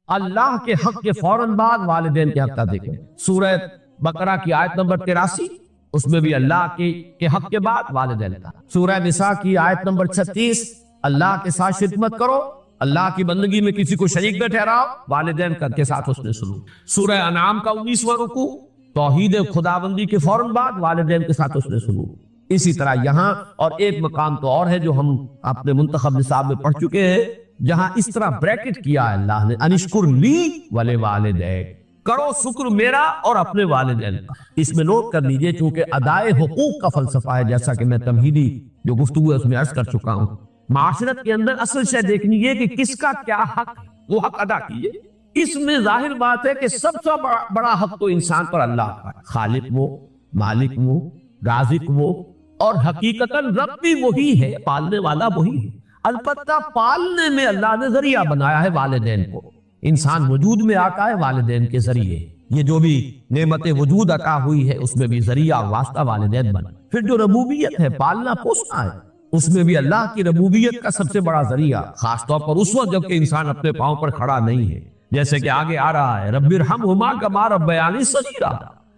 اللہ کے حق کے فوراً بعد والدین کے حق کا ذکر. سورہ بقرہ کی آیت نمبر 83 اس میں بھی اللہ کے حق کے بعد والدین کا. سورہ نساء کی آیت نمبر 36 اللہ کے ساتھ شرک مت کرو، اللہ کی بندگی میں کسی کو شریک نہ ٹھہراؤ، والدین کے ساتھ حسن سلوک. سورہ انعام کا 19واں رکوع توحید خداوندی کے فوراً بعد والدین کے ساتھ حسن سلوک. اسی طرح یہاں اور ایک مقام تو اور ہے جو ہم اپنے منتخب نصاب میں پڑھ چکے ہیں، جہاں اس طرح بریکٹ کیا ہے اللہ نے، انشکر لی ولے والدیک، کرو شکر میرا اور اپنے والدین کا. اس میں نوٹ کر لیجئے چونکہ ادائے حقوق کا فلسفہ ہے، جیسا کہ میں تمہیدی جو گفتگو ہے اس میں عرض کر چکا ہوں. معاشرت کے اندر اصل شے دیکھنی ہے کہ کس کا کیا حق ہے، وہ حق ادا کیجئے. اس میں ظاہر بات ہے کہ سب سے بڑا حق تو انسان پر اللہ کا ہے، خالق وہ، مالک وہ، رازق وہ، اور حقیقتاً رب بھی وہی ہے، پالنے والا وہی ہے. البتہ پالنے میں اللہ نے ذریعہ بنایا ہے والدین کو. انسان وجود میں آتا ہے والدین کے ذریعے، یہ جو بھی نعمت وجود عطا ہوئی ہے اس میں بھی ذریعہ واسطہ والدین بنا. پھر جو ربوبیت ہے، پالنا پوسنا ہے، اس میں بھی اللہ کی ربوبیت کا سب سے بڑا ذریعہ، خاص طور پر اس وقت جب کہ انسان اپنے پاؤں پر کھڑا نہیں ہے، جیسے کہ آگے آ رہا ہے رب ارحمہما کما ربیانی صغیرا.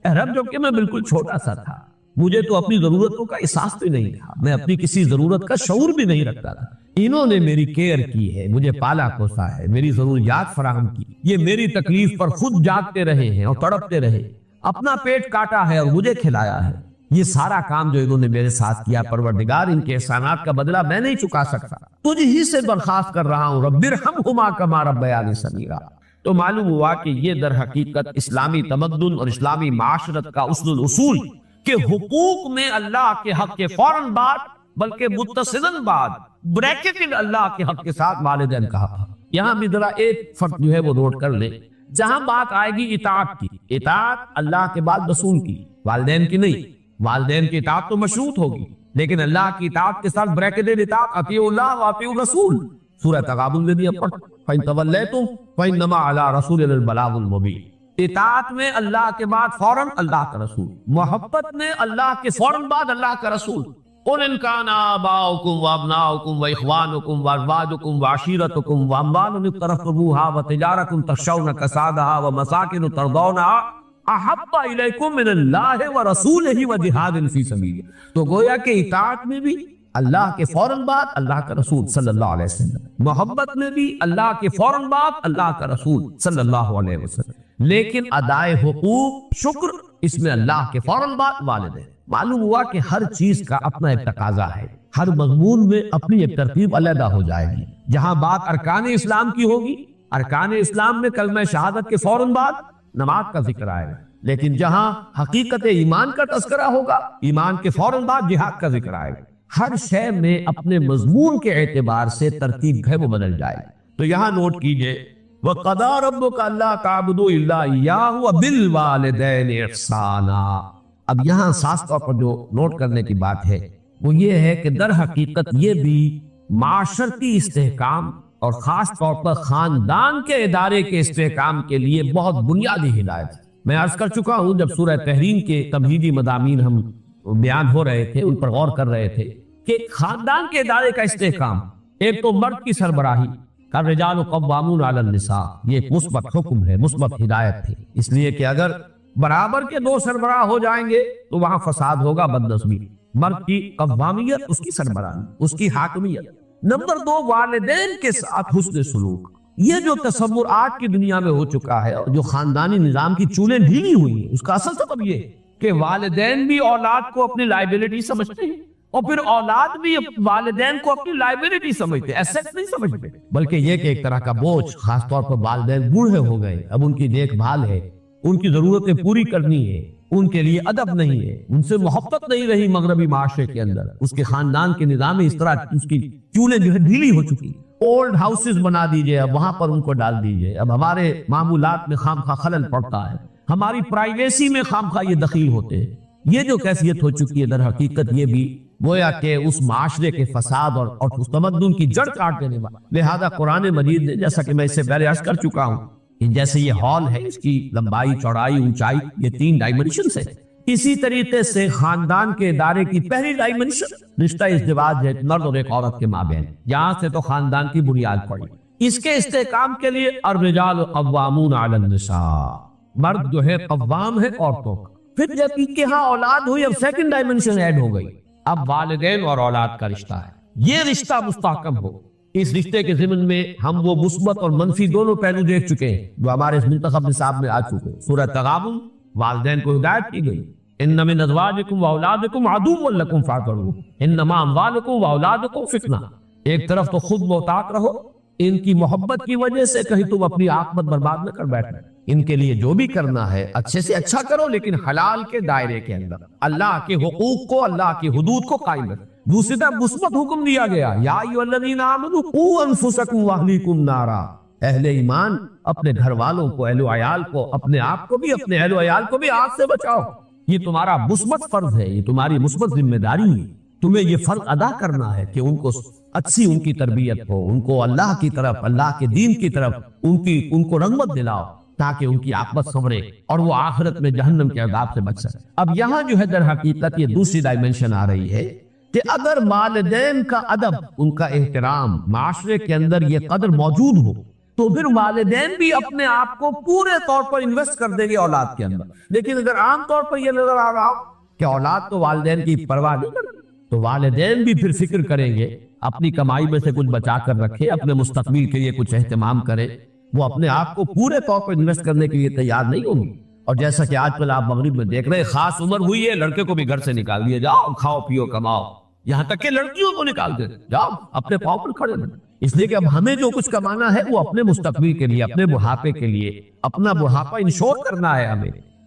اے رب جب کہ میں بالکل چھوٹا سا تھا، مجھے تو اپنی ضرورتوں کا احساس بھی نہیں تھا، میں اپنی کسی ضرورت کا شعور بھی نہیں رکھتا تھا، انہوں نے میری کیئر کی ہے، مجھے پالا پوسا ہے، میری ضروریات فراہم کی، یہ میری تکلیف پر خود جاگتے رہے ہیں اور تڑپتے رہے، اپنا پیٹ کاٹا ہے اور مجھے کھلایا ہے. یہ سارا کام جو انہوں نے میرے ساتھ کیا، پروردگار ان کے احسانات کا بدلہ میں نہیں چکا سکتا، تجھ ہی سے درخواست کر رہا ہوں، رب ارحمہما کما ربیانی صغیرا. تو معلوم ہوا کہ یہ در حقیقت اسلامی تمدن اور اسلامی معاشرت کا اصل الاصول کہ حقوق میں اللہ کے حق کے فوراً بعد بلکہ متصلاً بعد بریکٹ اللہ کے حق کے ساتھ والدین کا حق. یہاں بھی ذرا ایک فرق جو ہے وہ نوٹ کر لیں، جہاں بات آئے گی اطاعت کی، اطاعت اللہ کے بعد رسول کی، والدین کی نہیں. والدین کی اطاعت تو مشروط ہوگی، لیکن اللہ کی اطاعت کے ساتھ بریکٹڈ اطاعت، اطیعوا اللہ واطیعوا الرسول. سورہ تغابن میں بھی اب پڑھ فَإِن تَوَلَّيْتُمْ فَإِنَّمَا عَلَىٰ رَسُولِنَا الْبَلَاغُ الْمُبِينُ. اطاعت میں اللہ کے بعد فوراً اللہ کا رسول، محبت میں اللہ کے فوراً بعد اللہ کا رسول. قُلْ إِنْ كَانَ آبَاؤُكُمْ وَأَبْنَاؤُكُمْ وَإِخْوَانُكُمْ وَأَزْوَاجُكُمْ وَعَشِيرَتُكُمْ وَأَمْوَالٌ اقْتَرَفْتُمُوهَا وَتِجَارَةٌ تَخْشَوْنَ كَسَادَهَا وَمَسَاكِنُ تَرْضَوْنَهَا أَحَبَّ إِلَيْكُم مِّنَ اللَّهِ وَرَسُولِهِ وَجِهَادٍ فِي سَبِيلِهِ. تو گویا کہ اطاعت میں بھی اللہ کے فوراً بعد اللہ کا رسول صلی اللہ علیہ وسلم، محبت میں بھی اللہ کے فوراً بعد اللہ کا رسول صلی اللہ علیہ وسلم. لیکن ادائے حقوق، شکر، اس میں اللہ کے فوراً بعد والدین. معلوم ہوا کہ ہر چیز کا اپنا ایک تقاضا ہے، ہر مضمون میں اپنی ایک ترتیب علیحدہ ہو جائے گی. جہاں بات ارکان اسلام کی ہوگی، ارکان اسلام میں کلمہ شہادت کے فوراً بعد نماز کا ذکر آئے گا، لیکن جہاں حقیقت ایمان کا تذکرہ ہوگا، ایمان کے فوراً بعد جہاد کا ذکر آئے گا. ہر شے میں اپنے مضمون کے اعتبار سے ترتیب ہے وہ بدل جائے گی. تو یہاں نوٹ کیجئے وَقَضَىٰ رَبُّكَ أَلَّا تَعْبُدُوا إِلَّا إِيَّاهُ وَبِالْوَالِدَيْنِ إِحْسَانًا. اب یہاں خاص طور پر جو نوٹ کرنے کی بات ہے وہ یہ ہے کہ در حقیقت یہ بھی معاشرتی استحکام اور خاص طور پر خاندان کے ادارے کے استحکام کے لیے بہت بنیادی ہدایت ہے. میں عرض کر چکا ہوں جب سورہ تحریم کے تمہیدی مضامین ہم بیان ہو رہے تھے، ان پر غور کر رہے تھے کہ خاندان کے ادارے کا استحکام، ایک تو مرد کی سربراہی، الرجال قوامون علی النساء، یہ ایک مثبت حکم ہے، مثبت ہدایت ہے، اس لیے کہ اگر برابر کے دو سربراہ ہو جائیں گے تو وہاں فساد ہوگا، بدنظمی. مرد کی قوامیت، اس کی سربراہی، اس کی حاکمیت. نمبر دو، والدین کے ساتھ حسن سلوک. یہ جو تصور آج کی دنیا میں ہو چکا ہے اور جو خاندانی نظام کی چولیں ڈھیلی ہوئی ہیں، اس کا اصل سبب یہ ہے کہ والدین بھی اولاد کو اپنی لائبلٹی سمجھتے ہیں، اور پھر اولاد بھی والدین کو اپنی لائبلٹی سمجھتے، ایسٹ نہیں سمجھتے، بلکہ یہ کہ ایک طرح کا بوجھ. خاص طور پر والدین بوڑھے ہو گئے، اب ان کی دیکھ بھال ہے، ان کی ضرورتیں پوری کرنی ہے، ان کے لیے ادب نہیں ہے، ان سے محبت نہیں رہی مغربی معاشرے کے اندر. اس کے خاندان کے نظام میں اس طرح اس کی چولیں جو ہے ڈھیلی ہو چکی. اولڈ ہاؤسز بنا دیجئے، اب وہاں پر ان کو ڈال دیجئے. اب ہمارے معمولات میں خامخواہ خلل پڑتا ہے، ہماری پرائیویسی میں خامخواہ یہ دخیل ہوتے ہیں. یہ جو کیفیت ہو چکی ہے در حقیقت یہ بھی گویا کہ اس معاشرے کے فساد اور اس تمدن کی جڑ کاٹ دینے والا. لہذا قرآن مجید نے، جیسا کہ میں اس سے پہلے عرض کر چکا ہوں، جیسے یہ ہال ہے، اس کی لمبائی، چوڑائی، اونچائی، یہ 3 ڈائمنشنز ہے. اسی طریقے سے خاندان کے ادارے کی پہلی ڈائمنشن رشتہ ازدواج ہے، مرد اور ایک عورت کے مابین. یہاں سے تو خاندان کی بنیاد پڑی. اس کے استحکام کے لیے الرجال قوامون علی النساء، مرد جو ہے قوام ہے عورتوں کا۔ پھر جب ان کے ہاں اولاد ہوئی، اب سیکنڈ ڈائمنشن ایڈ ہو گئی، اب والدین اور اولاد کا رشتہ ہے، یہ رشتہ مستحکم ہو۔ اس رشتے کے ضمن میں ہم وہ مثبت اور منفی دونوں پہلو دیکھ چکے ہیں جو ہمارے اس منتخب نصاب میں آ چکے ہیں۔ سورہ تغابن والدین کو ہدایت کی گئی، ان من ازواجکم واولادکم عدو لکم فاحذروہ انما اموالکم واولادکم فتنہ۔ ایک طرف تو خود محتاط رہو، ان کی محبت کی وجہ سے کہیں تم اپنی عاقبت برباد نہ کر بیٹھنا۔ ان کے لیے جو بھی کرنا ہے اچھے سے اچھا کرو، لیکن حلال کے دائرے کے اندر، اللہ کے حقوق کو، اللہ کی حدود کو قائم رکھو۔ دوسری طرف مثبت حکم دیا گیا، یا ایھا الذین آمنوا قوا انفسکم واہلیکم نارا، اہل ایمان اپنے گھر والوں کو، اہل و عیال کو، اپنے آپ کو بھی، اپنے اہل و عیال کو بھی آگ سے بچاؤ۔ یہ تمہارا مثبت فرض ہے، یہ تمہاری مثبت ذمہ داری ہے، تمہیں یہ فرض ادا کرنا ہے کہ ان کو اچھی ان کی تربیت ہو، ان کو اللہ کی طرف، اللہ کے دین کی طرف ان کو رغبت دلاؤ تاکہ ان کی عاقبت سنورے اور وہ آخرت میں جہنم کے عذاب سے بچ سکے۔ اب یہاں جو ہے در حقیقت یہ دوسری ڈائمنشن آ رہی ہے کہ اگر والدین کا ادب، ان کا احترام معاشرے کے اندر یہ قدر موجود ہو تو پھر والدین بھی اپنے آپ کو پورے طور پر انویسٹ کر دیں گے اولاد کے اندر۔ لیکن اگر عام طور پر یہ نظر آ رہا ہو کہ اولاد تو والدین کی پرواہ نہیں کرتی، تو والدین بھی پھر فکر کریں گے، اپنی کمائی میں سے کچھ بچا کر رکھے، اپنے مستقبل کے لیے کچھ اہتمام کرے، وہ اپنے آپ کو پورے طور پر انویسٹ کرنے کے لیے تیار نہیں ہوں گی۔ اور جیسا کہ آج کل آپ مغرب میں دیکھ رہے ہیں، خاص عمر ہوئی ہے، لڑکے کو بھی گھر سے نکال دیا، جاؤ کھاؤ پیو کماؤ، یہاں تک کہ لڑکیوں کو نکال دے، جاؤ اپنے پاؤں پر کھڑے رہو۔ اس لیے کہ اب ہمیں جو کچھ کمانا ہے وہ اپنے مستقبل کے لیے، اپنے بڑھاپے کے لیے، اپنا بڑھاپا انشور کرنا ہے،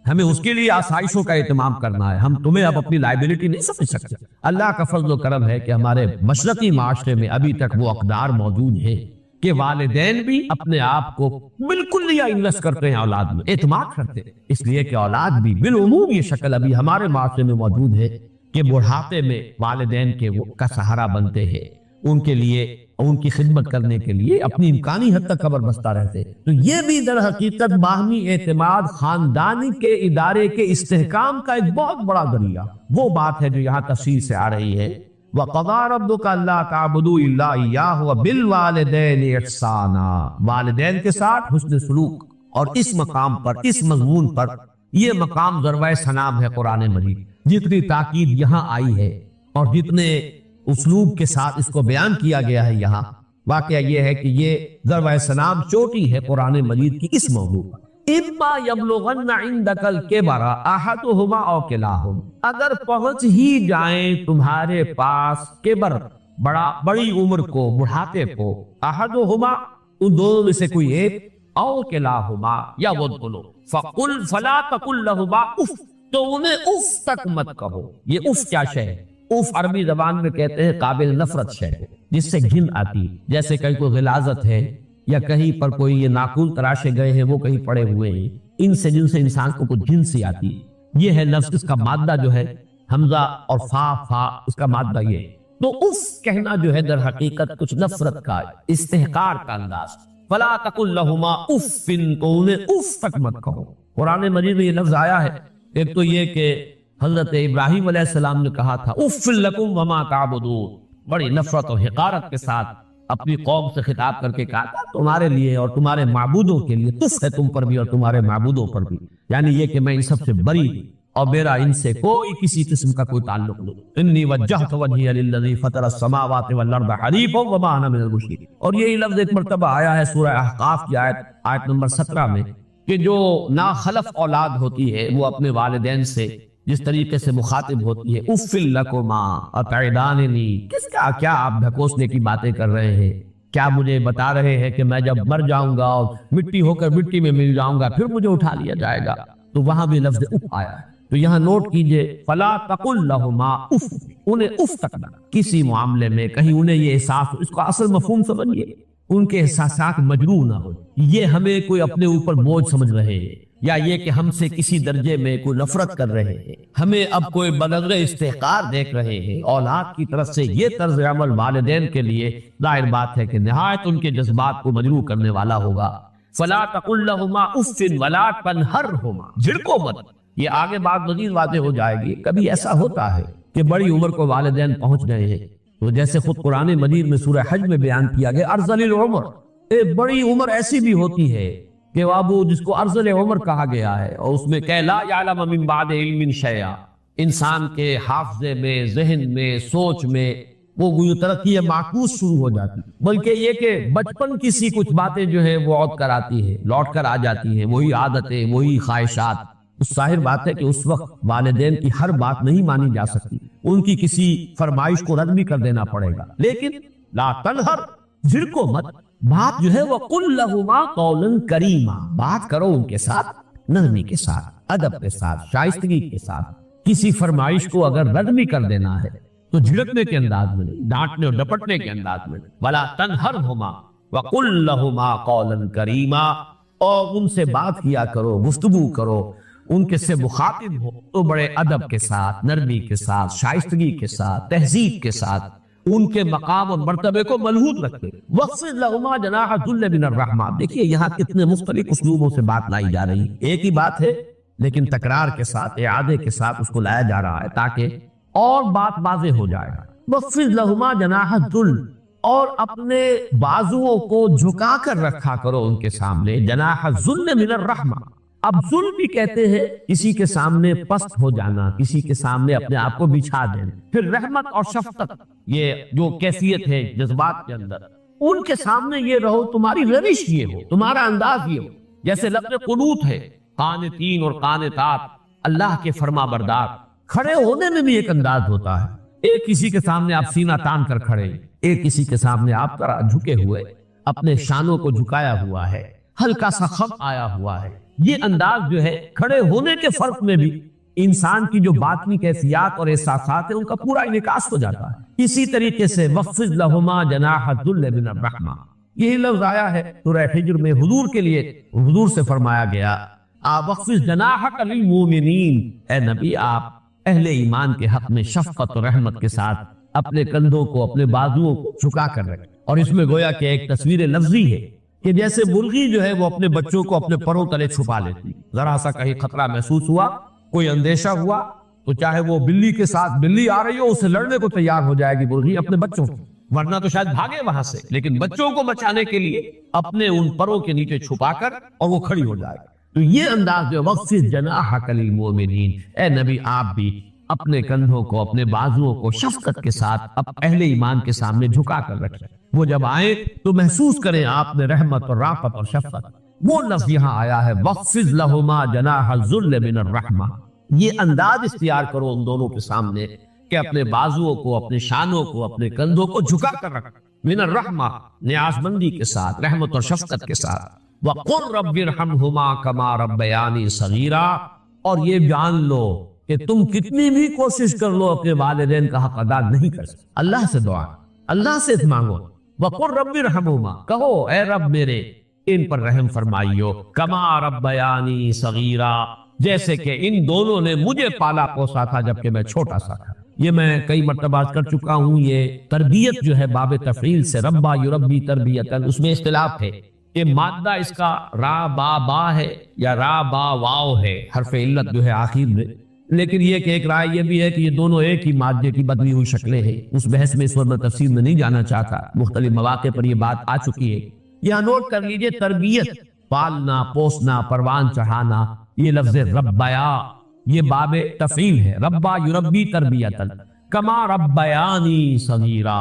ہمیں اس کے لیے آسائشوں کا اہتمام کرنا ہے۔ ہم تمہیں اب اپنی لائبلٹی نہیں سمجھ سکتے۔ اللہ کا فضل و کرم ہے کہ ہمارے مشرقی معاشرے میں ابھی تک وہ اقدار موجود ہے کہ والدین بھی اپنے آپ کو بالکل لیا انویسٹ کرتے ہیں، اولاد میں اعتماد کرتے ہیں، اس لیے کہ اولاد بھی بالعموم یہ شکل ابھی ہمارے معاشرے میں موجود ہے کہ بڑھاپے میں والدین کے وہ کا سہارا بنتے ہیں، ان کے لیے، ان کی خدمت کرنے کے لیے اپنی امکانی حد تک قبر بستہ رہتے۔ تو یہ بھی در حقیقت باہمی اعتماد، خاندانی کے ادارے کے استحکام کا ایک بہت بڑا ذریعہ، وہ بات ہے جو یہاں تفصیل سے آ رہی ہے۔ وَقَضَىٰ رَبُّكَ أَلَّا تَعْبُدُوا إِلَّا إِيَّاهُ وَبِالْوَالِدَيْنِ إِحْسَانًا، والدین کے ساتھ حسن سلوک۔ اور اس مقام پر، اس مضمون پر، یہ مقام ضربۂ سلام ہے قرآن مجید۔ جتنی تاکید یہاں آئی ہے اور جتنے اسلوب کے ساتھ اس کو بیان کیا گیا ہے یہاں، واقعہ یہ ہے کہ یہ ضربۂ سلام چوٹی ہے قرآن مجید کی اس موضوع پر۔ اما یبلغن عندک الکبر احدہما او کلاہما، اگر پہنچ ہی جائیں تمہارے پاس کبر، بڑی عمر کو، بڑھاپے کو، احدہما ان دونوں میں سے کوئی ایک، او کلاہما یا وہ دونوں، فقل فلا تقل لہما اف، تو انہیں اف تک مت کہو۔ یہ اف کیا شے ہے؟ اف عربی زبان میں کہتے ہیں قابل نفرت شے، جس سے گھن آتی، جیسے کہیں کوئی غلاظت ہے یا کہیں پر کوئی یہ ناخن تراشے گئے ہیں وہ کہیں پڑے ہوئے ہیں، ان سے جن سے انسان کو کچھ گھن سی آتی، یہ ہے لفظ۔ اس کا مادہ جو ہے حمزہ اور فا اس کا مادہ یہ ہے۔ تو اف کہنا جو ہے در حقیقت کچھ نفرت کا، استحقار کا انداز۔ فلا تقل لہما اف، تو انہیں اف تک مت کہو۔ قرآن مجید میں یہ لفظ آیا ہے، ایک تو یہ کہ حضرت ابراہیم علیہ السلام نے کہا تھا اف لکم وما تعبدون، بڑی نفرت و حقارت کے ساتھ اپنی قوم سے خطاب کر کے کہا تھا تمہارے لیے اور تمہارے معبودوں کے لیے تف ہے، تم پر بھی اور تمہارے معبودوں پر بھی، یعنی یہ کہ میں ان سب سے بری اور میرا ان سے کوئی کسی قسم کا کوئی تعلق نہیں۔ انی وجہت وجہی للذی فطر السماوات والارض حنیفا وما انا من المشرکین۔ اور یہی لفظ ایک مرتبہ آیا ہے سورہ احقاف کی آیت نمبر 17 میں کہ جو ناخلف اولاد ہوتی ہے وہ اپنے والدین سے جس طریقے سے مخاطب ہوتی ہے، اف لکما اتعداننی، کس کا کیا آپ ڈھکوسنے کی باتیں کر رہے ہیں؟ کیا مجھے بتا رہے ہیں کہ میں جب مر جاؤں گا اور مٹی ہو کر مٹی میں مل جاؤں گا پھر مجھے اٹھا لیا جائے گا؟ تو وہاں بھی لفظ اف آیا ہے۔ تو یہاں نوٹ کیجئے، فلا تقل لہما اف، انہیں اف تک نہ، کسی معاملے میں کہیں انہیں یہ احساس، اس کا اصل مفہوم سمجھیے، ان کے احساسات مجروح نہ ہو، یہ ہمیں کوئی اپنے اوپر بوجھ سمجھ رہے ہیں، یا یہ کہ ہم سے کسی درجے میں کوئی نفرت کر رہے ہیں، ہمیں اب کوئی بنظر استحقار دیکھ رہے ہیں۔ اولاد کی طرف سے یہ طرز عمل والدین کے لیے ظاہر بات ہے کہ نہایت ان کے جذبات کو مجروح کرنے والا ہوگا۔ فلا تقل لہما اف ولا تنہرہما، جھڑکو مت۔ یہ آگے بات مزید واضح ہو جائے گی۔ کبھی ایسا ہوتا ہے کہ بڑی عمر کو والدین پہنچ گئے ہیں، تو جیسے خود قرآن مجید میں سورہ حج میں بیان کیا گیا ارذل العمر، ایک بڑی عمر ایسی بھی ہوتی ہے کہ وہ جس کو ارذل عمر کہا گیا ہے، اور اس میں کہ لا یعلم من بعد علم شیئا، انسان کے حافظے میں، ذہن میں، سوچ میں وہ ترقی معکوس شروع ہو جاتی، بلکہ یہ کہ بچپن کی سی کچھ باتیں جو ہے وہ عود کر آتی ہے، لوٹ کر آ جاتی ہیں، وہی عادتیں، وہی خواہشات۔ ظاہر بات ہے کہ اس وقت والدین کی ہر بات نہیں مانی جا سکتی، ان کی کسی فرمائش کو رد بھی کر دینا پڑے گا، لیکن لا تنہر، جھڑکو مت، بات جو ہے وہ قل لہما قولا کریما، بات کرو ان کے ساتھ نرمی کے ساتھ، ادب کے ساتھ، شائستگی کے ساتھ۔ کسی فرمائش کو اگر رد بھی کر دینا ہے تو جھڑکنے کے انداز میں نہیں، ڈانٹنے اور ڈپٹنے کے انداز میں نہیں۔ ولا تنہرہما وقل لہما قولا کریما، اور ان سے بات کیا کرو، گفتگو کرو، ان کے سے مخاطب ہو تو بڑے ادب کے ساتھ، نرمی کے ساتھ، شائستگی کے ساتھ، تہذیب کے ساتھ، ان کے مقام اور مرتبے کو ملحوظ رکھتے۔ وَخْفِضْ لَهُمَا جَنَاحَ الذُّلِّ مِنَ الرَّحْمَةِ، دیکھیے یہاں کتنے مختلف اسلوبوں سے بات لائی جا رہی ہے، ایک ہی بات ہے لیکن تکرار کے ساتھ، اعادے کے ساتھ اس کو لایا جا رہا ہے تاکہ اور بات واضح ہو جائے گا۔ وَخْفِضْ لَهُمَا جَنَاحَ الذُّلِّ، اور اپنے بازوؤں کو جھکا کر رکھا کرو ان کے سامنے، جناح الذُّلِّ مِنَ الرَّحْمَةِ۔ اب ذل بھی کہتے ہیں کسی کے سامنے پست ہو جانا، کسی کے سامنے اپنے آپ کو بچھا دینا۔ پھر رحمت اور شفقت، یہ جو کیفیت ہے جذبات کے اندر، ان کے سامنے یہ رہو، تمہاری روش یہ ہو، تمہارا انداز یہ ہو، جیسے لفظ قنوت ہے، قانتین اور قانتات، اللہ کے فرما بردار۔ کھڑے ہونے میں بھی ایک انداز ہوتا ہے، ایک کسی کے سامنے آپ سینہ تان کر کھڑے، ایک کسی کے سامنے آپ ذرا جھکے ہوئے، اپنے شانوں کو جھکایا ہوا ہے، ہلکا سا خم آیا ہوا ہے۔ یہ انداز جو ہے کھڑے ہونے کے فرق میں بھی انسان کی جو باطنی کیفیات اور احساسات ہیں ان کا پورا انعکاس ہو جاتا ہے۔ اسی طریقے سے وَخْفِضْ لَهُمَا جَنَاحَ الذُّلِّ مِنَ الرَّحْمَةِ، یہی لفظ آیا ہے سورہ حجر میں حضور کے لیے، حضور سے فرمایا گیا وَخْفِضْ جَنَاحَكَ لِلْمُؤْمِنِينَ، اے نبی آپ اہل ایمان کے حق میں شفقت اور رحمت کے ساتھ اپنے کندھوں کو، اپنے بازوؤں کو جھکا کر رکھیں۔ اور اس میں گویا کہ ایک تصویر لفظی ہے کہ جیسے مرغی جو ہے وہ اپنے بچوں کو اپنے پروں تلے چھپا لیتی، ذرا سا کہیں خطرہ محسوس ہوا، کوئی اندیشہ ہوا تو چاہے وہ بلی کے ساتھ بلی آ رہی ہو، اسے لڑنے کو تیار ہو جائے گی مرغی اپنے بچوں کو، ورنہ تو شاید بھاگے وہاں سے، لیکن بچوں کو بچانے کے لیے اپنے ان پروں کے نیچے چھپا کر اور وہ کھڑی ہو جائے گی۔ تو یہ انداز جو وَخْفِضْ جَنَاحَكَ لِلْمُؤْمِنِينَ، اے نبی آپ بھی اپنے کندھوں کو، اپنے بازوؤں کو شفقت کے ساتھ اہل ایمان کے سامنے جھکا کر رکھیں، وہ جب آئے تو محسوس کریں آپ نے رحمت اور رافت اور شفقت۔ وہ لفظ یہاں آیا ہے وَخْفِضْ لَهُمَا جَنَاحَ الذُّلِّ مِنَ الرَّحْمَةِ، یہ انداز اختیار کرو ان دونوں کے سامنے کہ اپنے بازوؤں کو، اپنے شانوں کو، اپنے کندھوں کو جھکا کر رکھیں، من الرحمہ، نیاز مندی کے ساتھ، رحمت اور شفقت کے ساتھ۔ وَقُلْ رَبِّ ارْحَمْهُمَا كَمَا رَبَّيَانِي صَغِيرًا، اور یہ جان لو کہ تم کتنی بھی کوشش کر لو اپنے والدین کا حق ادا نہیں کر سکتے۔ اللہ سے دعا، اللہ سے مانگو، وَقُلْ رَبِّ ارْحَمْهُمَا، کہو اے رب میرے ان پر رحم فرمائیو، کما ربیانی صغیرا، جیسے کہ ان دونوں نے مجھے پالا پوسا تھا جبکہ میں چھوٹا سا تھا۔ یہ میں کئی مرتبہ کر چکا ہوں، یہ تربیت جو ہے باب تفعیل سے، ربا یربی تربیتاً، اس میں اختلاف ہے کہ مادہ اس کا را با با ہے یا را با واو ہے، حرف علت جو ہے آخر میں، لیکن یہ کہ ایک رائے یہ بھی ہے کہ یہ دونوں ایک ہی مادے کی بدلی ہوئی شکلیں ہیں۔ اس بحث میں اس وقت میں تفصیل میں نہیں جانا چاہتا، مختلف مواقع پر یہ بات آ چکی ہے۔ یہاں نوٹ کر لیجئے، تربیت، پالنا، پوسنا، پروان چڑھانا، یہ لفظ ربیا یہ باب تفعیل ہے، ربا یربی تربیتاً، کما ربیانی صغیرا،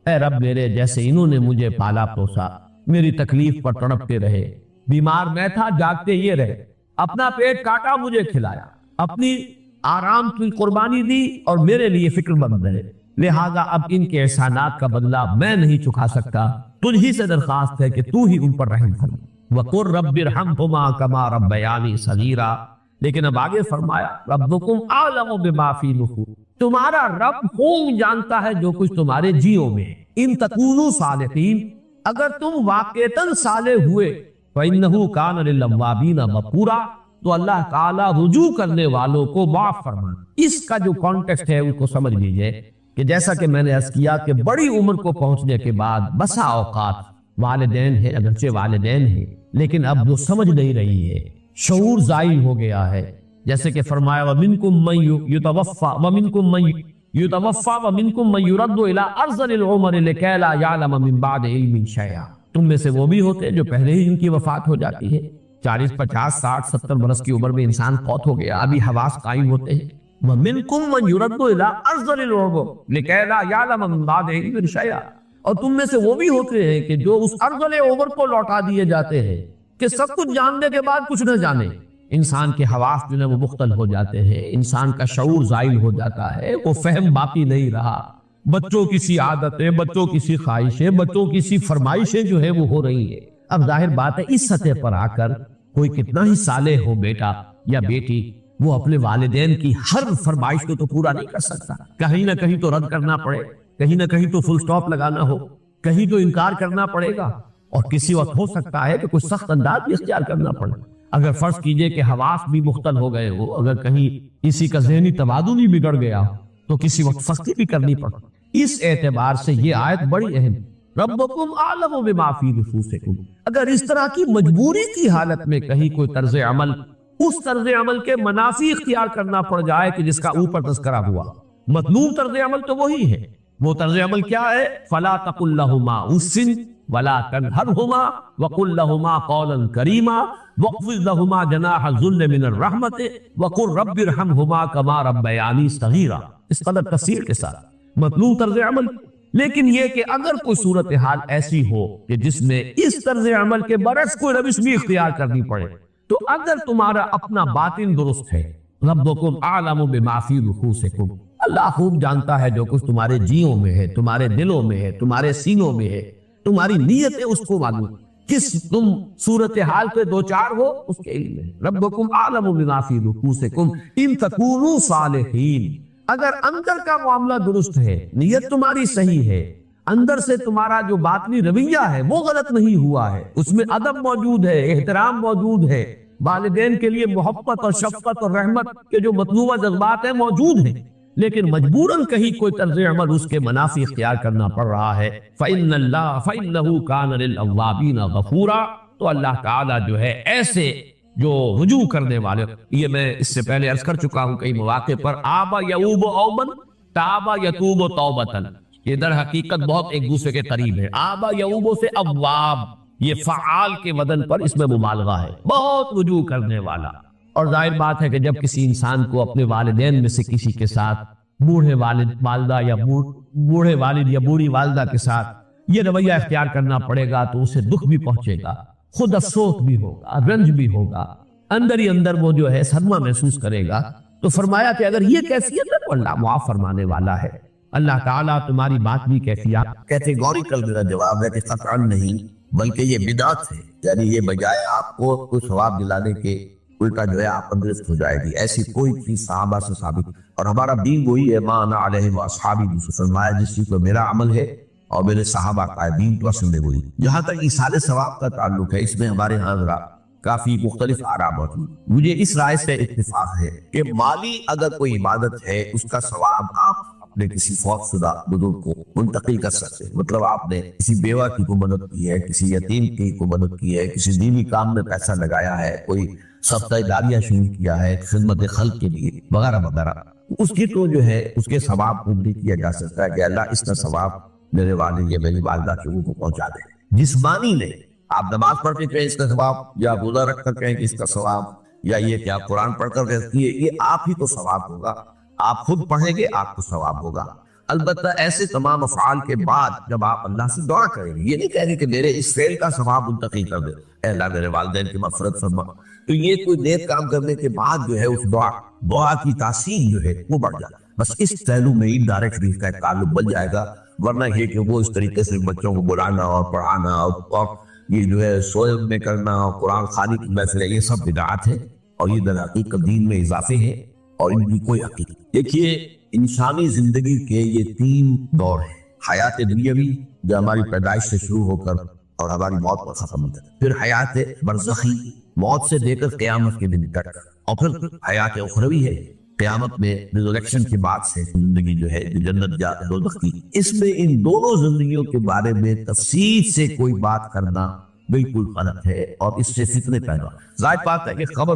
اے رب میرے جیسے انہوں نے مجھے پالا پوسا، میری تکلیف پر تڑپتے رہے، بیمار میں تھا جاگتے یہ رہے، اپنا پیٹ کاٹا مجھے کھلایا، اپنی آرام کی قربانی دی اور میرے لیے فکر مند رہے، لہذا اب ان کے احسانات کا بدلہ میں نہیں چکا سکتا، تجھ سے درخواست ہے کہ تو ہی ان پر رحم فرما۔ وَقُلْ رَبِّ ارْحَمْهُمَا كَمَا رَبَّيَانِي صَغِيرًا، لیکن اب آگے فرمایا رَبُّكُمْ أَعْلَمُ بِمَا فِي نُفُوسِكُمْ، تمہارا رب خوب جانتا ہے جو کچھ تمہارے جیوں میں، ان تکونوا صالحین، اگر تم واقعتاً صالح ہوئے، فَإِنَّهُ كَانَ لِلْأَوَّابِينَ غَفُورًا، تو اللہ تعالیٰ رجوع کرنے والوں کو معاف فرمانا۔ اس کا جو کانٹیکسٹ ہے اس کو سمجھ لیجئے کہ جیسا کہ میں نے عرض کیا کہ بڑی عمر کو پہنچنے کے بعد بسا اوقات والدین ہیں، اگرچہ والدین ہیں لیکن اب وہ سمجھ نہیں رہی ہے، شعور زائل ہو گیا ہے، جیسے کہ فرمایا وَمِنْكُمْ مَنْ يُتَوَفَّى وَمِنْكُمْ مَنْ يُتَوَفَّى وَمِنْكُمْ مَنْ يُرَدُّ إِلَىٰ أَرْذَلِ الْعُمُرِ لِكَيْ لَا يَعْلَمَ مِنْ بَعْدِ عِلْمٍ شَيْئًا، تم میں سے وہ بھی ہوتے ہیں جو پہلے ہی ان کی وفات ہو جاتی ہے، 40 50 60 70 برس کی عمر میں انسان فوت ہو گیا، ابھی حواس قائم ہوتے ہیں۔ وَمِنْكُمْ مَنْ يُرَدُّ إِلَىٰ أَرْذَلِ الْعُمُرِ لِكَيْ لَا يَعْلَمَ مِن بَعْدِ عِلْمٍ شَيْئًا، اور تم میں سے وہ بھی ہوتے ہیں کہ جو اس ارذل عمر کو لوٹا دیے جاتے ہیں کہ سب کچھ جاننے کے بعد کچھ نہ جانے۔ انسان کے حواس جو ہے وہ مختل ہو جاتے ہیں، انسان کا شعور زائل ہو جاتا ہے، وہ فہم باقی نہیں رہا، بچوں کی سی عادتیں، بچوں کی سی خواہشیں، بچوں کی سی فرمائشیں جو ہے وہ ہو رہی ہیں۔ اب ظاہر بات ہے اس سطح پر آ کر کوئی کتنا ہی صالح ہو بیٹا یا بیٹی، وہ اپنے والدین کی ہر فرمائش کو تو پورا نہیں کر سکتا، کہیں نہ کہیں تو رد کرنا پڑے، کہیں نہ کہیں تو فل سٹاپ لگانا ہو، کہیں تو انکار کرنا پڑے گا، اور کسی وقت ہو سکتا ہے کہ کوئی سخت انداز بھی اختیار کرنا پڑے۔ اگر فرض کیجئے کہ حواس بھی مختل ہو گئے ہو، اگر کہیں کسی کا ذہنی توازن ہی بگڑ گیا ہو تو کسی وقت سختی بھی کرنی پڑے۔ اس اعتبار سے یہ آیت بڑی اہم، ربکم اعلم بما فی نفوسکم۔ اگر اس طرح کی مجبوری کی حالت میں کہیں کوئی طرز عمل، اس طرز عمل کے منافی اختیار کرنا پڑ جائے کہ جس کا اوپر تذکرہ ہوا، مطلوب طرز عمل تو وہی ہے، وہ طرز عمل کیا ہے؟ فلا تقل لہما اف ولا تنہرہما وقل لہما قولا کریما واخفض لہما جناح الذل من الرحمت وقل رب ارحمہما کما ربیانی صغیرا۔ اس قدر تفصیل کے ساتھ مطلوب طرز عمل۔ لیکن یہ کہ اگر کوئی صورتحال ایسی ہو کہ جس میں اس طرز عمل کے برعکس کوئی روش بھی اختیار کرنی پڑے، تو اگر تمہارا اپنا باطن درست ہے، ربکم اعلم بما فی نفوسکم، اللہ خوب جانتا ہے جو کچھ تمہارے جیوں میں ہے، تمہارے دلوں میں ہے، تمہارے سینوں میں ہے، تمہاری نیت ہے، اس کو معلوم کس تم صورتحال پہ دوچار ہو اس کے علم ہے۔ ربکم اعلم بما فی نفوسکم ان تکونوا صالحین، اگر اندر کا معاملہ درست ہے، نیت تمہاری صحیح ہے، اندر سے تمہارا جو باطنی رویہ ہے وہ غلط نہیں ہوا ہے، اس میں ادب موجود ہے، احترام موجود ہے، والدین کے لیے محبت اور شفقت اور رحمت کے جو مطلوبہ جذبات ہیں موجود ہیں، لیکن مجبوراً کہیں کوئی طرز عمل اس کے منافی اختیار کرنا پڑ رہا ہے، فَإِنَّهُ كَانَ لِلْأَوَّابِينَ غَفُورًا، تو اللہ تعالیٰ جو ہے ایسے جو رجوع کرنے والے، یہ میں اس سے پہلے عرض کر چکا ہوں کئی مواقع پر، آبا یعوب اوبن تابا یتوب توبتن، یہ در حقیقت بہت ایک دوسرے کے قریب ہے۔ آبا یعوب سے اواب، یہ فعال کے وزن پر اس میں مبالغہ ہے، بہت رجوع کرنے والا۔ اور ظاہر بات ہے کہ جب کسی انسان کو اپنے والدین میں سے کسی کے ساتھ، بوڑھے والدہ یا بوڑھے والد یا بوڑھی والدہ کے ساتھ یہ رویہ اختیار کرنا پڑے گا تو اسے دکھ بھی پہنچے گا، خود افسوس بھی ہوگا، رنج بھی ہوگا، اندر ہی اندر وہ جو ہے صدمہ محسوس کرے گا۔ تو فرمایا کہ اگر یہ کیفیت ہے تو اللہ معاف فرمانے والا ہے، اللہ تعالیٰ تمہاری بات بھی کیفیات کیٹیگوری کل میرا جواب ہے کہ قطعاً نہیں، بلکہ یہ بدعت ہے، یعنی یہ بجائے آپ کو کوئی ثواب دلانے کے الٹا جو ہے آپ پر گرفت ہو جائے گی، ایسی کوئی چیز صحابہ سے ثابت۔ اور ہمارا دین وہی ہے، ما انا علیہ واصحابی، فرمایا جس چیز پر میرا عمل ہے اور میرے صحابہ کا دین تو اصل میں وہی۔ جہاں تک ایصال ثواب کا تعلق ہے، اس میں ہمارے ہاں کافی مختلف آراء موجود۔ مجھے اس رائے سے اتفاق ہے کہ مالی اگر کوئی عبادت ہے اس کا ثواب آپ اپنے کسی فوت شدہ بزرگ کو منتقل کر سکتے ہیں، مطلب آپ نے کسی بیوہ کی کو مدد کی ہے، کسی یتیم کی کو مدد کی ہے، کسی دینی کام میں پیسہ لگایا ہے، کوئی صدقہ جاریہ شروع کیا ہے خدمت خلق کے لیے وغیرہ وغیرہ، اس کی تو جو ہے اس کے ثواب کو بھی کیا جا سکتا ہے کہ اللہ اس کا ثواب میرے والد یا میری والدہ کے کو پہنچا دے۔ جسمانی نہیں، آپ نماز پڑھ کے کہیں اس کا ثواب، یا روزہ رکھ کر کہیں کہ اس کا ثواب، یا یہ کہ آپ قرآن پڑھ کر کہتی ہے، یہ آپ ہی کو ثواب ہوگا، آپ خود پڑھیں گے آپ کو ثواب ہوگا۔ البتہ ایسے تمام افعال کے بعد جب آپ اللہ سے دعا کریں گے، یہ نہیں کہیں گے کہ میرے اس فعل کا ثواب منتقل کر دے، اے اللہ میرے والدین کی مغفرت فرما، تو یہ کوئی نیک کام کرنے کے بعد جو ہے اس دعا کی تاثیر جو ہے وہ بڑھ جائے، بس اس پہلو میں ہی ڈائریکٹلی کا ایک تعلق بن جائے گا، ورنہ یہ کہ وہ اس طریقے سے بچوں کو بلانا اور پڑھانا اور یہ جو ہے سوئم میں کرنا اور قرآن خوانی کی محفل، یہ سب بدعات ہے اور یہ در حقیقت دین میں اضافے ہیں اور ان کی کوئی حقیقت۔ دیکھیے انسانی زندگی کے یہ 3 دور ہیں، حیات دنیاوی جو ہماری پیدائش سے شروع ہو کر اور ہماری موت پر ختم ہوتا ہے، پھر حیات برزخی موت سے لے کر قیامت کے دن تک، اور پھر حیات اخروی ہے قیامت میں ریزریکشن کے بعد سے زندگی جو ہے جنت یا دوزخ کی۔ اس میں ان دونوں زندگیوں کے بارے میں تفصیل سے کوئی بات کرنا بالکل غلط ہے اور اس سے فتنے پیدا۔ ظاہر بات ہے کہ قبر،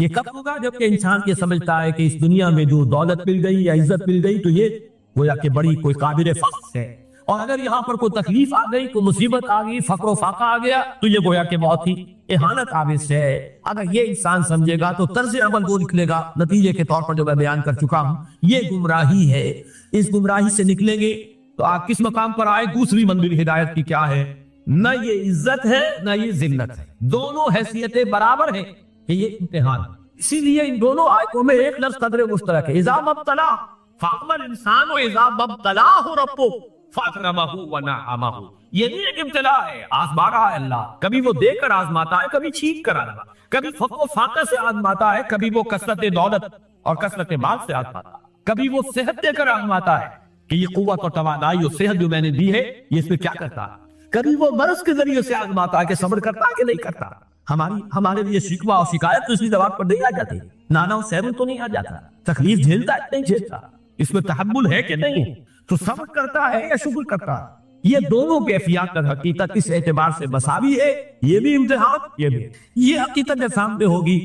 یہ کب ہوگا؟ جبکہ انسان یہ سمجھتا ہے کہ اس دنیا میں جو دولت مل گئی یا عزت مل گئی تو یہ گویا کہ بڑی کوئی قابل فخر ہے، اور اگر یہاں پر کوئی تکلیف آ گئی، کوئی مصیبت آ گئی، فقر و فاقہ آ گیا تو یہ گویا کہ بہت ہی اہانت آمیز ہے۔ اگر یہ انسان سمجھے گا تو طرز عمل وہ نکلے گا، نتیجے کے طور پر جو میں بیان کر چکا ہوں، یہ گمراہی ہے۔ اس گمراہی سے نکلیں گے تو آپ کس مقام پر آئے؟ دوسری منزل ہدایت کی کیا ہے؟ نہ یہ عزت ہے نہ یہ ذلت ہے، دونوں حیثیتیں برابر ہیں کہ یہ امتحان ہے۔ اسی لیے ان دونوں آیتوں میں ایک لفظ قدر مشترک ہے، اذا مبتلا فاما الانسان واذا مبتلاه ربه فاکرمہ ونعمہ۔ یہ بھی ایک ابتلا ہے، آزمانا ہے اللہ، کبھی وہ دے کر آزماتا ہے، کبھی چھین کر آزماتا ہے، کبھی فقر و فاقہ سے آزماتا ہے، کبھی وہ کثرت دولت اور کثرت مال سے آزماتا ہے، کبھی وہ صحت دے کر آزماتا ہے کہ یہ قوت اور توانائی اور صحت جو میں نے دی ہے یہ اس میں کیا کرتا ہے، کبھی وہ مرض کے ذریعے سے آزماتا ہے کہ صبر کرتا ہے کہ نہیں کرتا۔ ہمارے لیے شکوہ اور شکایت تو اس زبان پر نہیں آ جاتی، نانا و سہرن تو نہیں آ جاتا، تکلیف جھیلتا ہے نہیں جھیلتا، اس میں تحمل ہے کہ نہیں، تو صبر کرتا ہے یا شکر کرتا ہے۔ یہ دونوں کیفیات در حقیقت اس اعتبار سے مساوی ہے، یہ بھی امتحان، یہ بھی، یہ حقیقت سامنے ہوگی